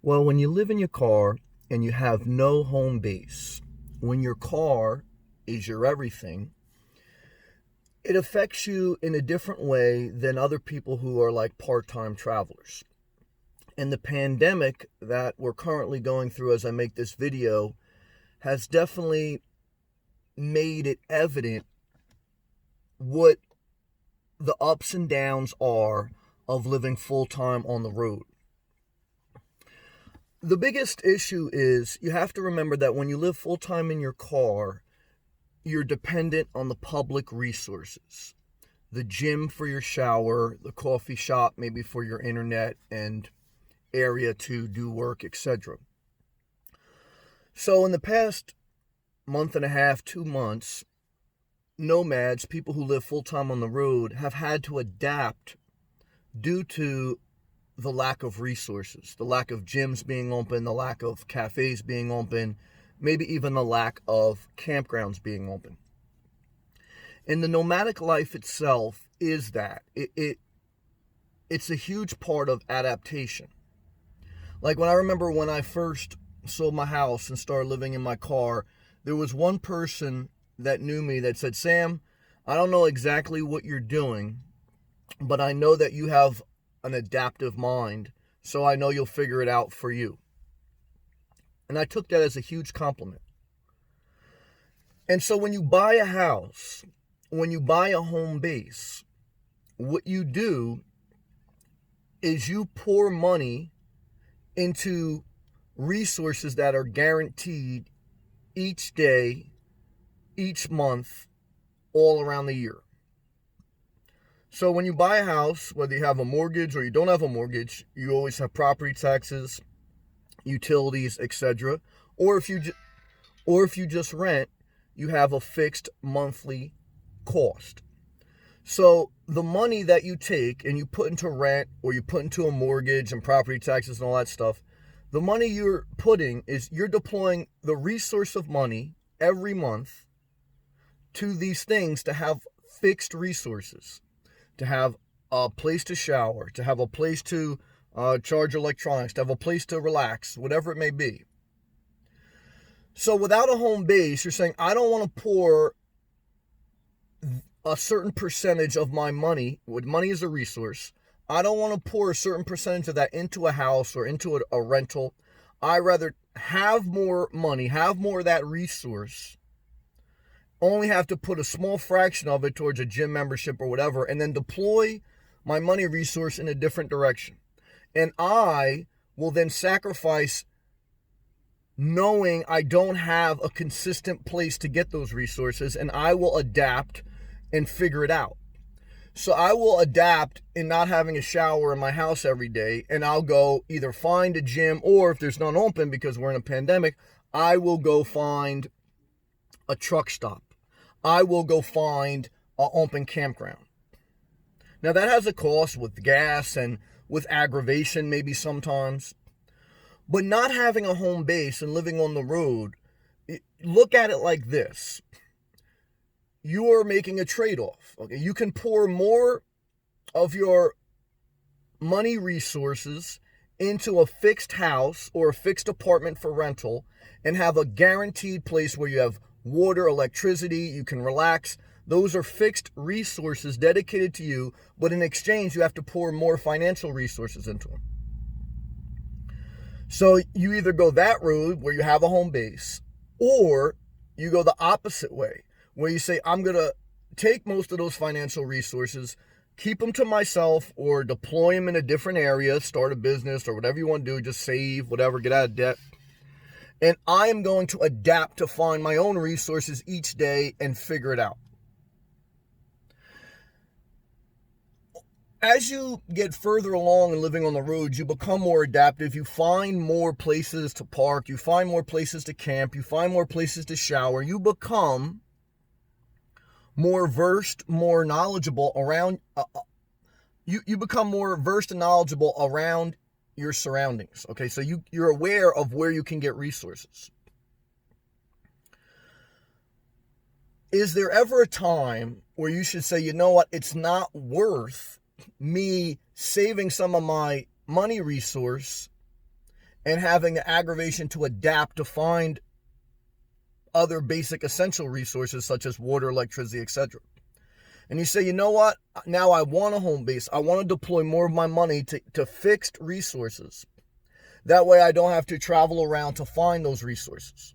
Well, when you live in your car and you have no home base, when your car is your everything, it affects you in a different way than other people who are like part-time travelers. And the pandemic that we're currently going through as I make this video has definitely made it evident what the ups and downs are of living full-time on the road. The biggest issue is you have to remember that when you live full-time in your car, you're dependent on the public resources. The gym for your shower, the coffee shop maybe for your internet and area to do work, etc. So in the past month and a half, 2 months, nomads, people who live full-time on the road, have had to adapt due to the lack of resources, the lack of gyms being open, the lack of cafes being open, maybe even the lack of campgrounds being open. And the nomadic life itself is that. It's a huge part of adaptation. Like when I first sold my house and started living in my car, there was one person that knew me that said, "Sam, I don't know exactly what you're doing, but I know that you have an adaptive mind, so I know you'll figure it out for you." And I took that as a huge compliment. And so when you buy a house, when you buy a home base, what you do is you pour money into resources that are guaranteed each day, each month, all around the year. So when you buy a house, whether you have a mortgage or you don't have a mortgage, you always have property taxes, utilities, etc. Or if you just rent, you have a fixed monthly cost. So the money that you take and you put into rent or you put into a mortgage and property taxes and all that stuff, the money you're putting is you're deploying the resource of money every month to these things to have fixed resources. To have a place to shower, to have a place to charge electronics, to have a place to relax, whatever it may be. So without a home base, you're saying, I don't want to pour a certain percentage of my money, when money is a resource, I don't want to pour a certain percentage of that into a house or into a rental. I rather have more money, have more of that resource, only have to put a small fraction of it towards a gym membership or whatever, and then deploy my money resource in a different direction. And I will then sacrifice knowing I don't have a consistent place to get those resources, and I will adapt and figure it out. So I will adapt in not having a shower in my house every day, and I'll go either find a gym, or if there's none open because we're in a pandemic, I will go find a truck stop. I will go find an open campground. Now that has a cost with gas and with aggravation maybe sometimes. But not having a home base and living on the road, look at it like this. You are making a trade-off. Okay, you can pour more of your money resources into a fixed house or a fixed apartment for rental and have a guaranteed place where you have water, electricity, you can relax. Those are fixed resources dedicated to you, but in exchange, you have to pour more financial resources into them. So you either go that route where you have a home base, or you go the opposite way, where you say, I'm going to take most of those financial resources, keep them to myself, or deploy them in a different area, start a business or whatever you want to do, just save, whatever, get out of debt. And I am going to adapt to find my own resources each day and figure it out. As you get further along in living on the road, you become more adaptive. You find more places to park. You find more places to camp. You find more places to shower. You become more versed, more knowledgeable around. You become more versed and knowledgeable around your surroundings. Okay, so you're aware of where you can get resources. Is there ever a time where you should say, you know what, it's not worth me saving some of my money resource and having the aggravation to adapt to find other basic essential resources such as water, electricity, etc. And you say, you know what? Now I want a home base. I want to deploy more of my money to fixed resources. That way I don't have to travel around to find those resources.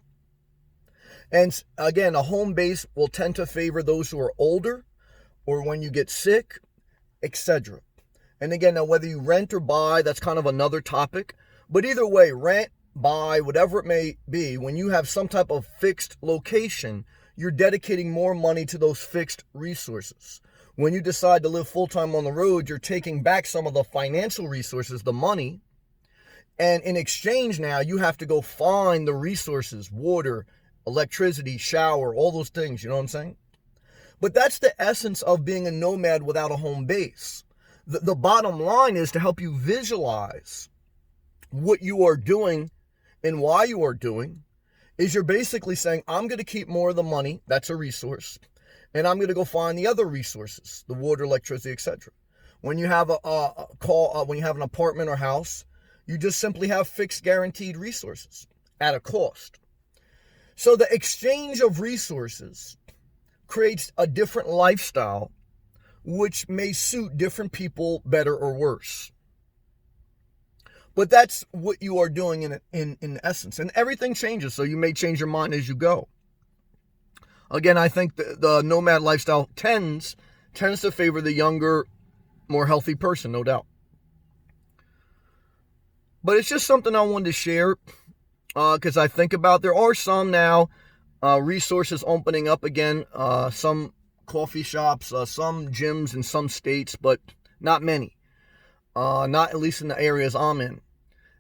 And again, a home base will tend to favor those who are older or when you get sick, etc. And again, now whether you rent or buy, that's kind of another topic. But either way, rent, buy, whatever it may be, when you have some type of fixed location, you're dedicating more money to those fixed resources. When you decide to live full-time on the road, you're taking back some of the financial resources, the money, and in exchange now, you have to go find the resources, water, electricity, shower, all those things, you know what I'm saying? But that's the essence of being a nomad without a home base. The bottom line is to help you visualize what you are doing and why you are doing, is you're basically saying, I'm going to keep more of the money, that's a resource, and I'm going to go find the other resources, the water, electricity, etc. When you have when you have an apartment or house, you just simply have fixed guaranteed resources at a cost. So the exchange of resources creates a different lifestyle, which may suit different people better or worse. But that's what you are doing in essence. And everything changes, so you may change your mind as you go. Again, I think the nomad lifestyle tends to favor the younger, more healthy person, no doubt. But it's just something I wanted to share because I think about there are some now resources opening up again, some coffee shops, some gyms in some states, but not many. Not at least in the areas I'm in.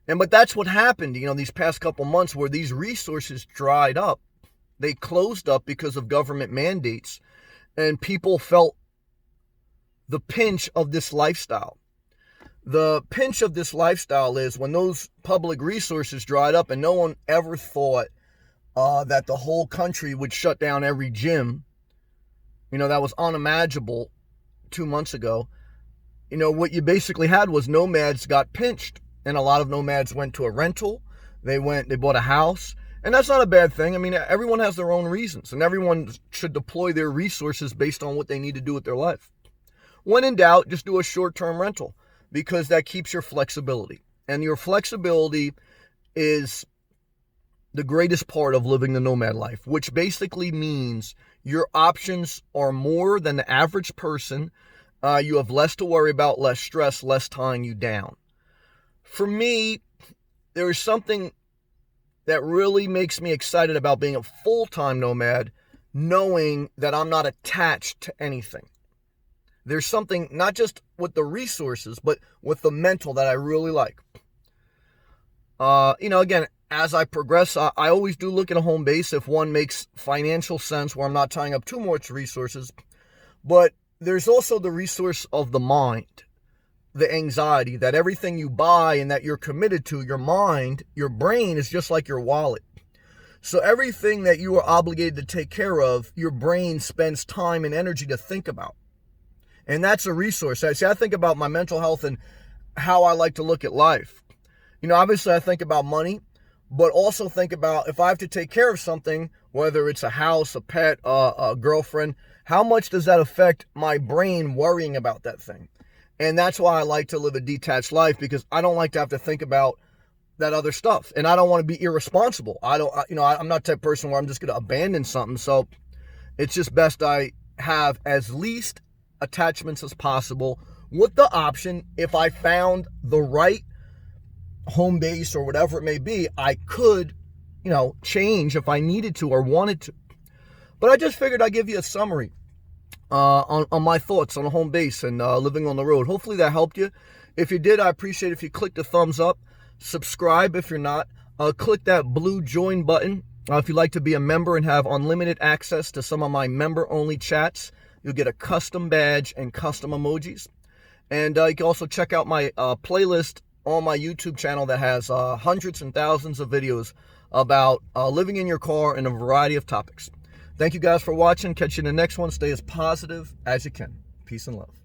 But that's what happened, these past couple months where these resources dried up. They closed up because of government mandates, and people felt the pinch of this lifestyle. The pinch of this lifestyle is when those public resources dried up, and no one ever thought that the whole country would shut down every gym. That was unimaginable 2 months ago. What you basically had was nomads got pinched, and a lot of nomads went to a rental. They bought a house, and that's not a bad thing. I mean, everyone has their own reasons, and everyone should deploy their resources based on what they need to do with their life. When in doubt, just do a short-term rental, because that keeps your flexibility. And your flexibility is the greatest part of living the nomad life, which basically means your options are more than the average person. You have less to worry about, less stress, less tying you down. For me, there is something that really makes me excited about being a full-time nomad, knowing that I'm not attached to anything. There's something, not just with the resources, but with the mental that I really like. Again, as I progress, I always do look at a home base if one makes financial sense where I'm not tying up too much resources. But there's also the resource of the mind, the anxiety, that everything you buy and that you're committed to, your mind, your brain is just like your wallet. So everything that you are obligated to take care of, your brain spends time and energy to think about. And that's a resource. I think about my mental health and how I like to look at life. Obviously I think about money, but also think about if I have to take care of something, whether it's a house, a pet, a girlfriend, how much does that affect my brain worrying about that thing? And that's why I like to live a detached life, because I don't like to have to think about that other stuff. And I don't want to be irresponsible. I'm not the type of person where I'm just going to abandon something. So it's just best I have as least attachments as possible, with the option, if I found the right home base or whatever it may be, I could, change if I needed to or wanted to. But I just figured I'd give you a summary on my thoughts on a home base and living on the road. Hopefully that helped you. If you did, I appreciate it if you click the thumbs up. Subscribe if you're not. Click that blue join button if you'd like to be a member and have unlimited access to some of my member-only chats. You'll get a custom badge and custom emojis. And you can also check out my playlist on my YouTube channel that has hundreds and thousands of videos about living in your car and a variety of topics. Thank you guys for watching. Catch you in the next one. Stay as positive as you can. Peace and love.